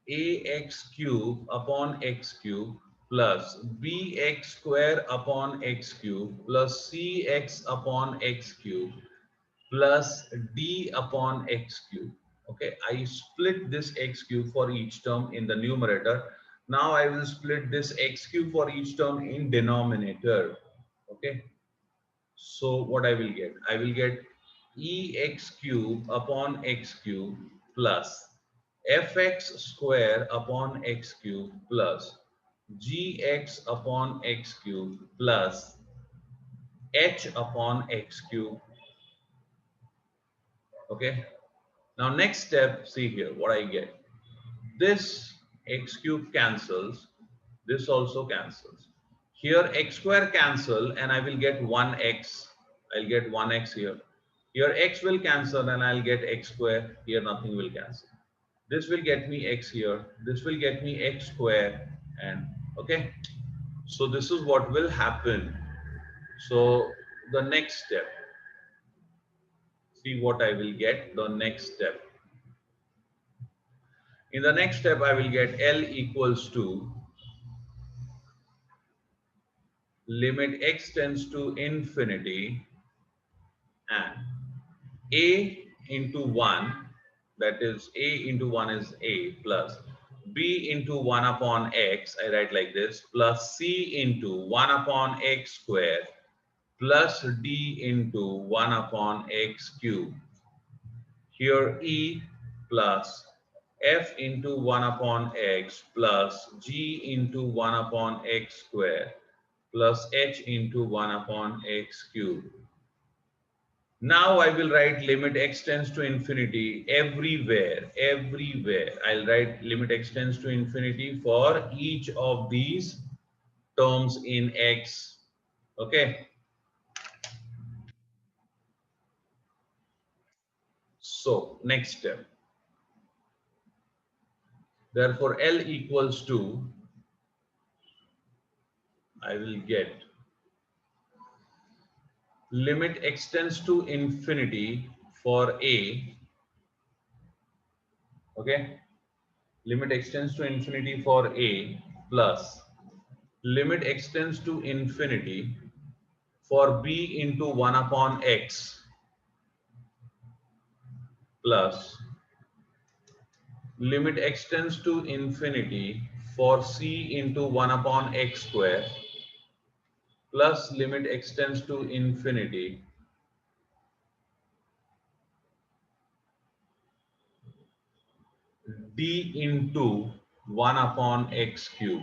ax cube upon x cube plus bx square upon x cube plus cx upon x cube plus d upon x cube. Okay, I split this x cube for each term in the numerator. Now I will split this x cube for each term in denominator. Okay, so what I will get? I will get ex cube upon x cube plus fx square upon x cube plus gx upon x cube plus h upon x cube. Okay. Now next step, see here what I get. This x cube cancels. This also cancels. Here x square cancel and I will get 1x. I'll get 1x here. Here x will cancel and I'll get x square. Here nothing will cancel. This will get me x here. This will get me x square. And okay. So this is what will happen. So the next step. See what I will get. The next step. In the next step, I will get L equals to limit x tends to infinity and a into 1, that is a into 1 is a plus b into 1 upon x, I write like this, plus c into 1 upon x square plus d into 1 upon x cube. Here e plus f into 1 upon x plus g into 1 upon x square plus h into 1 upon x cube. Now I will write limit x tends to infinity everywhere. I'll write limit x tends to infinity for each of these terms in x. Okay. So next step. Therefore, L equals to, I will get limit x tends to infinity for a, okay, limit x tends to infinity for a plus limit x tends to infinity for b into 1 upon x plus limit x tends to infinity for c into 1 upon x square plus limit x tends to infinity d into 1 upon x cube.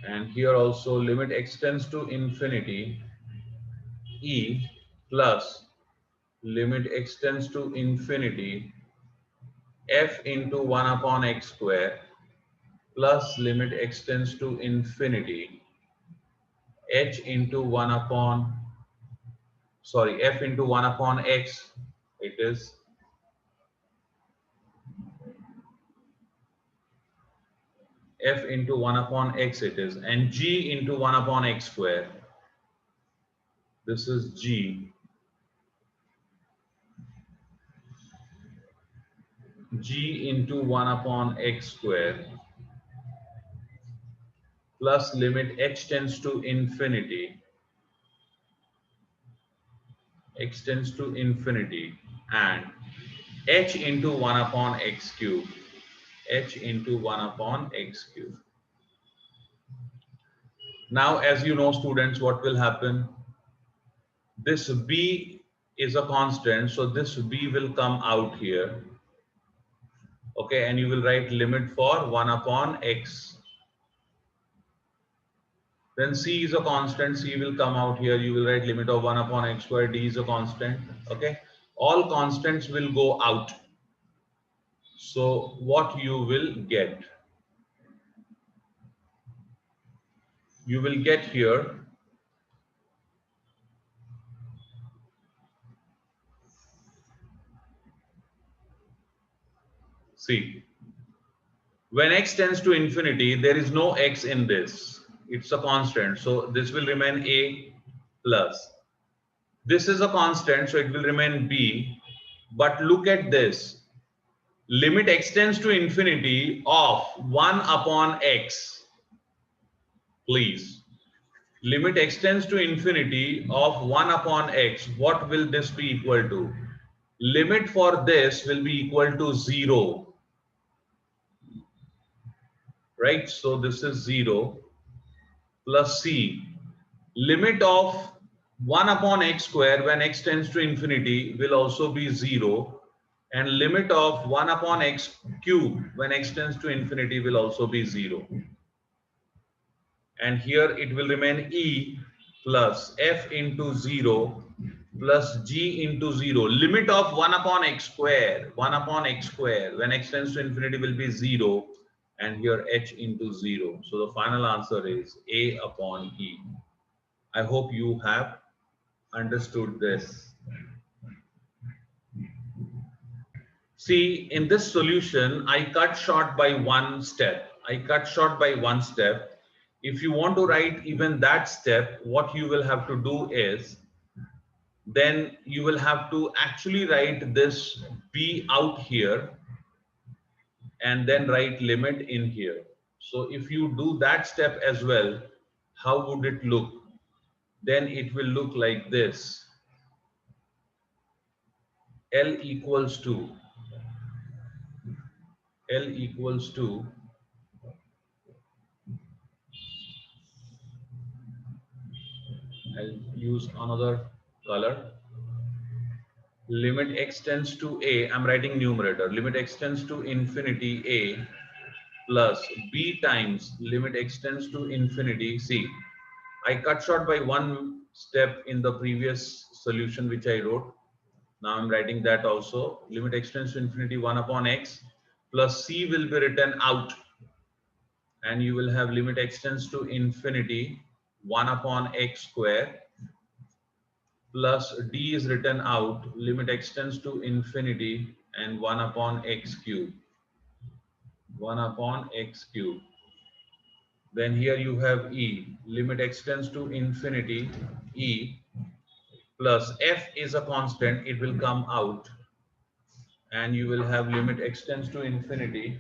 And here also limit x tends to infinity e plus limit x tends to infinity f into 1 upon x square plus limit x tends to infinity h into 1 upon, sorry, f into 1 upon x, it is f into 1 upon x it is, and g into 1 upon x square, this is g into 1 upon x square plus limit h tends to infinity, x tends to infinity, and h into 1 upon x cube, h into 1 upon x cube. Now, as you know, students, what will happen? This b is a constant, so this b will come out here. Okay, and you will write limit for 1 upon x. Then c is a constant, c will come out here. You will write limit of 1 upon x squared, d is a constant. Okay, all constants will go out. So what you will get? You will get here see, when x tends to infinity, there is no x in this. It's a constant. So this will remain a plus. This is a constant, so it will remain b. But look at this. limit extends to infinity of 1 upon x. Please. Limit extends to infinity of 1 upon x. What will this be equal to? Limit for this will be equal to 0. Right? So this is 0 plus c. Limit of 1 upon x square when x tends to infinity will also be 0. And limit of 1 upon x cube when x tends to infinity will also be 0. And here it will remain e plus f into 0 plus g into 0. Limit of 1 upon x square, 1 upon x square when x tends to infinity will be 0, and here h into 0. So the final answer is a upon e. I hope you have understood this. See, in this solution, I cut short by one step. I cut short by one step. If you want to write even that step, what you will have to do is, then you will have to actually write this b out here and then write limit in here. So if you do that step as well, how would it look? Then it will look like this. L equals to L equals to I'll use another color. Limit x tends to a, I'm writing numerator, limit x tends to infinity a plus b times limit x tends to infinity c. I cut short by one step in the previous solution which I wrote. Now I'm writing that also. Limit x tends to infinity 1 upon x plus c will be written out, and you will have limit x tends to infinity 1 upon x square plus d is written out, limit x tends to infinity and 1 upon x cube. 1 upon x cube. Then here you have e, limit x tends to infinity, e plus f is a constant, it will come out, and you will have limit x tends to infinity,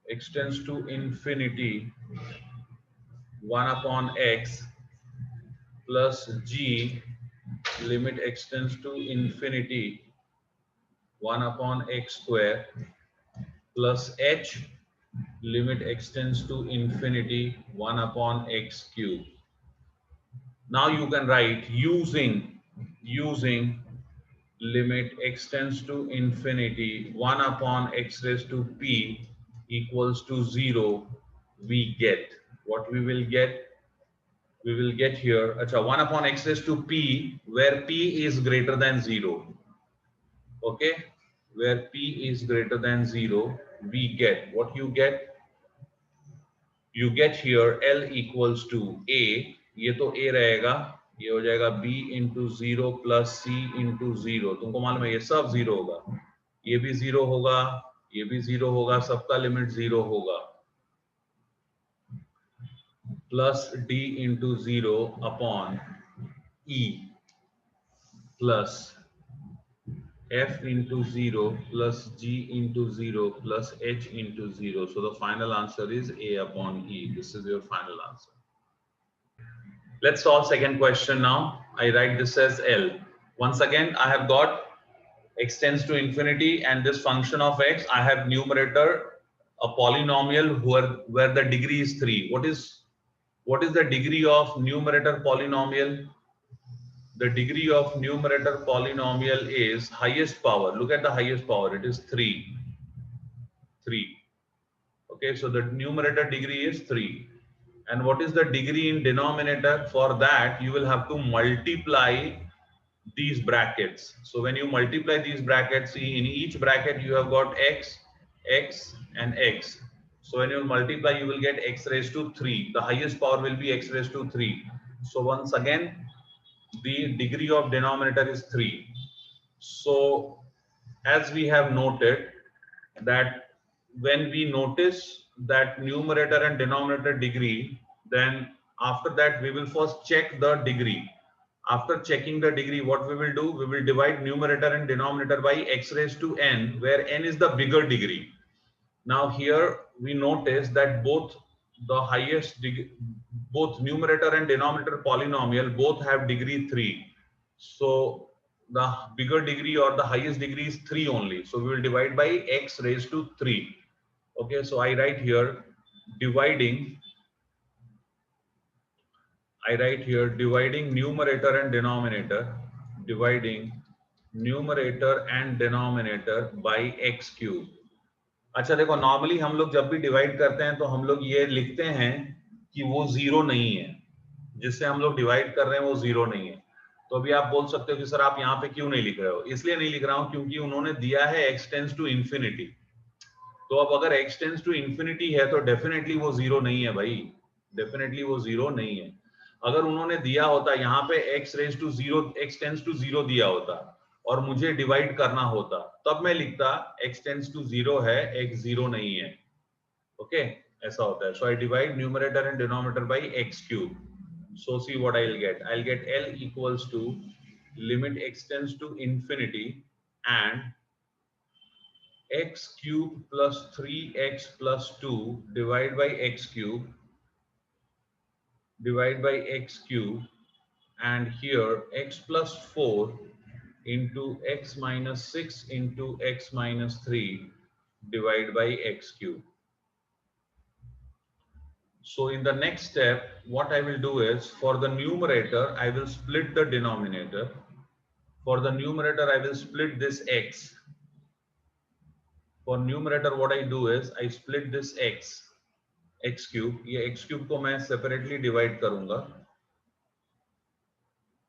x tends to infinity 1 upon x plus g, limit x tends to infinity 1 upon x square plus h, limit x tends to infinity 1 upon x cube. Now you can write using limit x tends to infinity 1 upon x raised to p equals to 0. We get what we will get. We will get here 1 upon x raised to p, where p is greater than 0. Okay, where p is greater than 0, we get what you get. You get here L equals to A, ये तो A रहेगा, ये हो जाएगा B into 0 plus C into 0. तुमको मालूम है ये सब 0 होगा, ये भी 0 होगा, ये भी 0 होगा, सबका लिमिट 0 होगा, plus D into 0 upon E plus F into 0 plus G into 0 plus H into 0. So the final answer is A upon E. This is your final answer. Let's solve second question now. I write this as L. Once again, I have got x tends to infinity and this function of x. I have numerator, a polynomial where the degree is 3. What is the degree of numerator polynomial? The degree of numerator polynomial is highest power. Look at the highest power. It is 3. 3. Okay, so the numerator degree is 3. And what is the degree in denominator? For that, you will have to multiply these brackets. So when you multiply these brackets, see in each bracket you have got x, x and x. So when you multiply, you will get x raised to 3. The highest power will be x raised to 3. So once again, the degree of denominator is 3. So as we have noted that when we notice that numerator and denominator degree, then after that we will first check the degree. After checking the degree, what we will do, we will divide numerator and denominator by x raised to n, where n is the bigger degree. Now here we notice that both the highest degree, both numerator and denominator polynomial both have degree 3. So the bigger degree or the highest degree is 3 only. So we will divide by x raised to 3. Okay, so I write here dividing, dividing numerator and denominator, dividing numerator and denominator by x cube. अच्छा देखो, normally हम लोग जब भी divide करते हैं तो हम लोग ये लिखते हैं कि वो जीरो नहीं है, जिससे हम लोग डिवाइड कर रहे हैं वो जीरो नहीं है. तो अभी आप बोल सकते हो कि सर आप यहाँ पे क्यों नहीं लिख रहे हो. इसलिए नहीं लिख रहा हूं क्योंकि उन्होंने दिया है x टेंड्स टू इंफिनिटी. तो अब अगर x टेंड्स टू इंफिनिटी है तो डेफिनेटली वो जीरो नहीं है भाई, डेफिनेटली वो जीरो नहीं है. अगर उन्होंने दिया होता यहाँ पे x raise to zero, x tends to zero दिया होता और मुझे डिवाइड करना होता, तब मैं लिखता x टेंड्स टू जीरो है, x जीरो नहीं है. ओके, ऐसा होता है. So I divide numerator and denominator by x cube. So see what I will get. I will get l equals to limit x tends to infinity and x cube plus 3x plus 2 divided by x cube, divide by x cube, and here x plus 4 into x minus 6 into x minus 3 divided by x cube. So in the next step, what I will do is, for the numerator I will split the denominator. For the numerator I will split this x. For numerator what I do is I split this x cube. ये x cube को मैं separately divide करूंगा.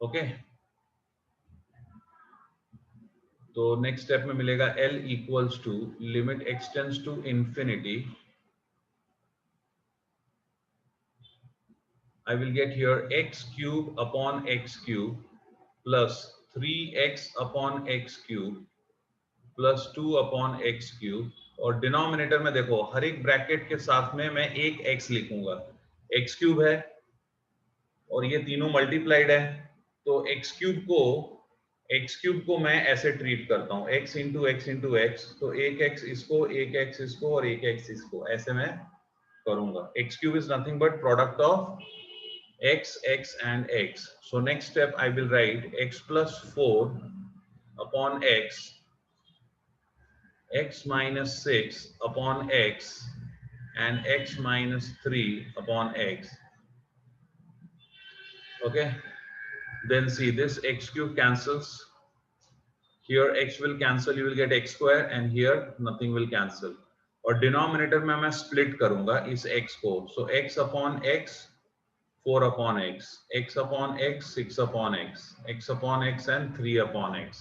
Okay, तो next step में मिलेगा l equals to limit x tends to infinity. I will get here x cube upon x cube plus 3x upon x cube plus 2 upon x cube. और denominator में देखो हर एक bracket के साथ में मैं एक x लिखूंगा. x क्यूब है और ये तीनों मल्टीप्लाइड है, तो x क्यूब को मैं ऐसे ट्रीट करता हूँ, x इंटू एक्स. तो एक x इसको, एक x इसको और एक x इसको, ऐसे मैं करूंगा. x cube is nothing but product of x, x and x. So next step I will write x plus 4 upon x minus 6 upon x and x minus 3 upon x. Okay, then see this x cube cancels. Here x will cancel, you will get x square, and here nothing will cancel. और denominator में मैं split करूंगा इस x को. So x upon x 4 upon x, x upon x 6 upon x, x upon x and 3 upon x.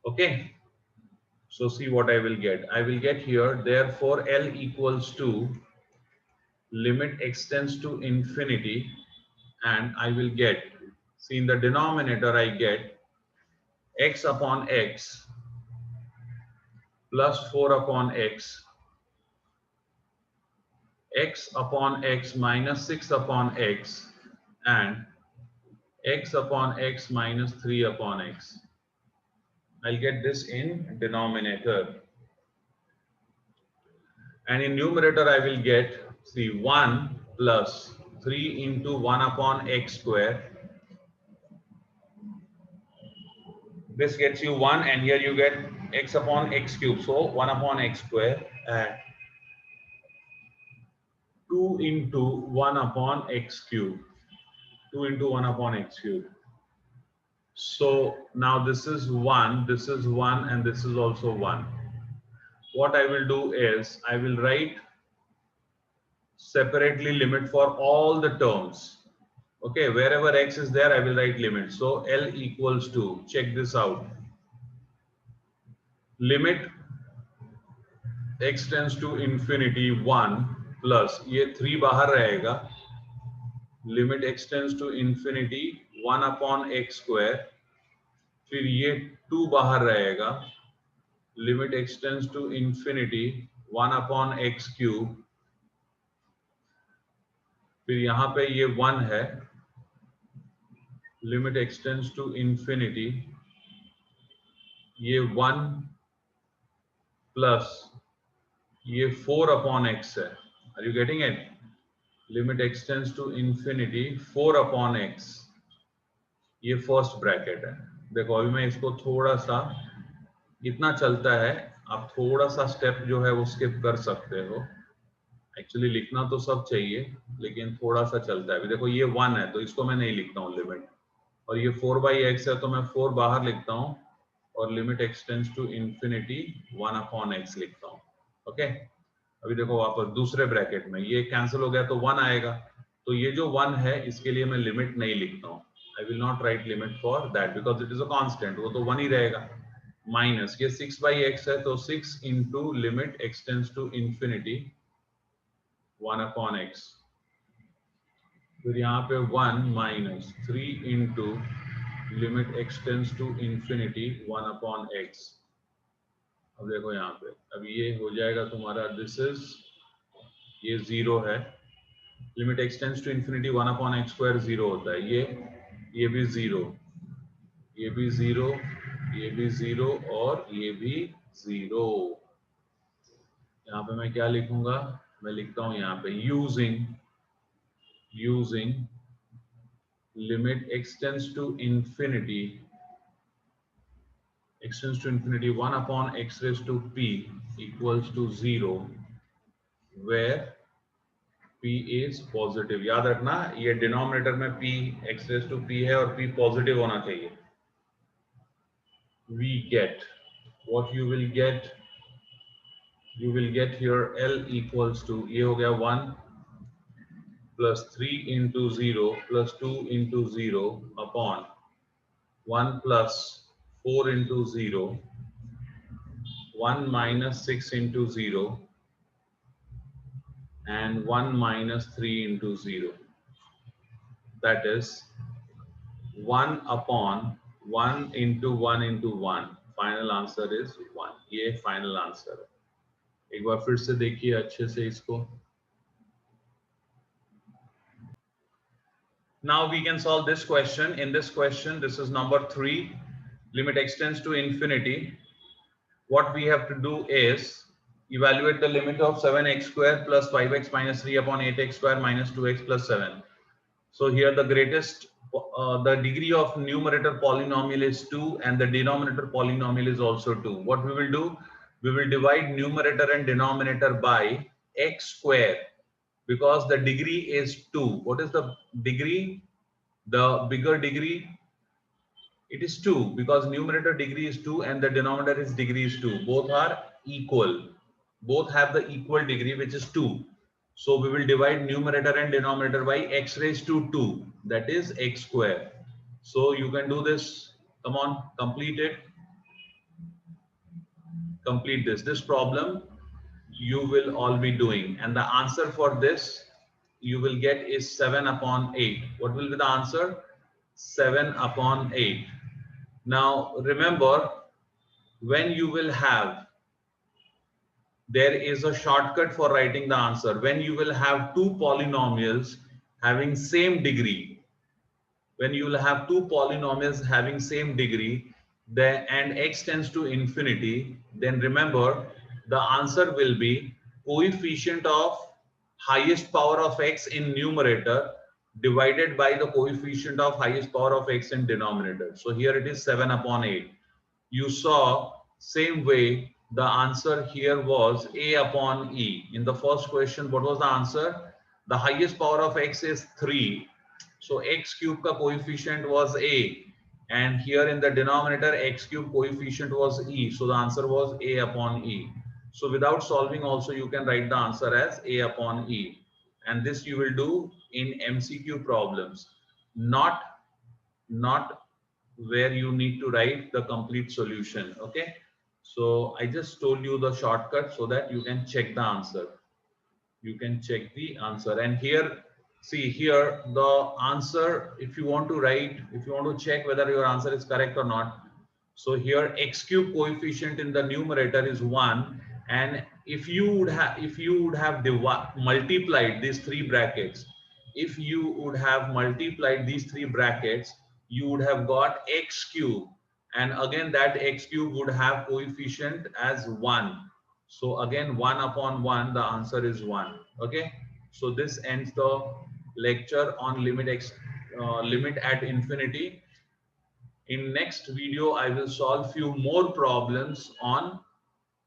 Okay, so see what I will get. I will get here, therefore L equals to limit x tends to infinity, and I will get, see in the denominator I get x upon x plus 4 upon x upon x minus 6 upon x and x upon x minus 3 upon x. I'll get this in denominator. And in numerator I will get, see, 1 plus 3 into 1 upon x square. This gets you 1, and here you get x upon x cube. So 1 upon x square and 2 into 1 upon x cube. 2 into 1 upon x cube. So now this is 1, this is 1, and this is also 1. What I will do is I will write separately limit for all the terms. Okay, wherever x is there, I will write limit. So L equals to, check this out, limit x tends to infinity 1 plus ये 3 बाहर रहेगा, limit x tends to infinity 1 upon x square, फिर ये 2 बाहर रहेगा, limit x tends to infinity 1 upon x cube, फिर यहाँ पे ये 1 है, लिमिट एक्सटेंड्स टू इंफिनिटी, ये 1 प्लस ये 4 अपॉन एक्स है. Are you getting it? Limit x tends to infinity 4 upon x, ये फर्स्ट ब्रैकेट है. देखो अभी मैं इसको थोड़ा सा, इतना चलता है, आप थोड़ा सा स्टेप जो है वो स्किप कर सकते हो. एक्चुअली लिखना तो सब चाहिए लेकिन थोड़ा सा चलता है. अभी देखो ये 1 है तो इसको मैं नहीं लिखता हूँ लिमिट, और ये 4/x है तो मैं 4 बाहर लिखता हूँ और limit x tends to infinity 1 upon x लिखता हूँ. ओके, अभी देखो वापस दूसरे ब्रैकेट में ये कैंसिल हो गया तो 1 आएगा. तो ये जो 1 है इसके लिए मैं लिमिट नहीं लिखता हूँ. I will not right limit for that because it is a constant, वो तो 1 ही रहेगा. माइनस ये 6/x है तो 6 into limit x tends to infinity 1 upon x. फिर यहाँ पे 1 minus 3 into limit x tends to infinity 1 upon x. अब देखो यहाँ पे, अब ये हो जाएगा तुम्हारा, दिस इज, ये 0 है. Limit x tends to infinity 1 upon x square 0 होता है. ये भी 0, ये भी 0, ये भी 0 और ये भी 0. यहाँ पे मैं क्या लिखूंगा? मैं लिखता हूँ यहाँ पे using limit extends to infinity 1 upon x raised to p equals to 0 where p is positive. याद रखना ये डिनोमिनेटर में p x raised to p है और p पॉजिटिव होना चाहिए. We get what you will get here L equals to, ये हो गया 1 plus 3 into 0 plus 2 into 0 upon 1 plus 4 into 0, 1 minus 6 into 0 and 1 minus 3 into 0. That is 1 upon 1 into 1 into 1. Final answer is 1. ये final answer है. एक बार फिर से देखिए अच्छे से इसको. Now we can solve this question. In this question, this is number 3. Limit extends to infinity. What we have to do is evaluate the limit of 7x square plus 5x minus 3 upon 8x square minus 2x plus 7. So here the greatest, the degree of numerator polynomial is 2 and the denominator polynomial is also 2. What we will do? We will divide numerator and denominator by x square because the degree is 2. What is the degree? The bigger degree, it is 2 because numerator degree is 2 and the denominator is degree is 2. Both are equal. Both have the equal degree, which is 2. So we will divide numerator and denominator by x raised to 2. That is x square. So you can do this. Come on, complete it. Complete this. This problem you will all be doing. And the answer for this you will get is 7 upon 8. What will be the answer? 7 upon 8. Now remember, when you will have, there is a shortcut for writing the answer. When you will have two polynomials having same degree, when you will have two polynomials having same degree, then and x tends to infinity, then remember the answer will be coefficient of highest power of x in numerator divided by the coefficient of highest power of x in denominator. So here it is 7 upon 8. You saw same way the answer here was a upon e. In the first question, what was the answer? The highest power of x is 3. So x cube ka coefficient was a, and here in the denominator x cube coefficient was e. So the answer was a upon e. So without solving also you can write the answer as a upon e. And this you will do in MCQ problems, not where you need to write the complete solution. Okay, so I just told you the shortcut so that you can check the answer. You can check the answer. And here, see here the answer, if you want to write, if you want to check whether your answer is correct or not. So here x cube coefficient in the numerator is 1, and if you would have multiplied these three brackets, if you would have multiplied these three brackets, you would have got x cube, and again that x cube would have coefficient as 1. So again 1 upon 1, the answer is 1. Okay, so this ends the lecture on limit at infinity. In next video I will solve few more problems on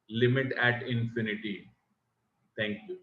limit at infinity. Thank you.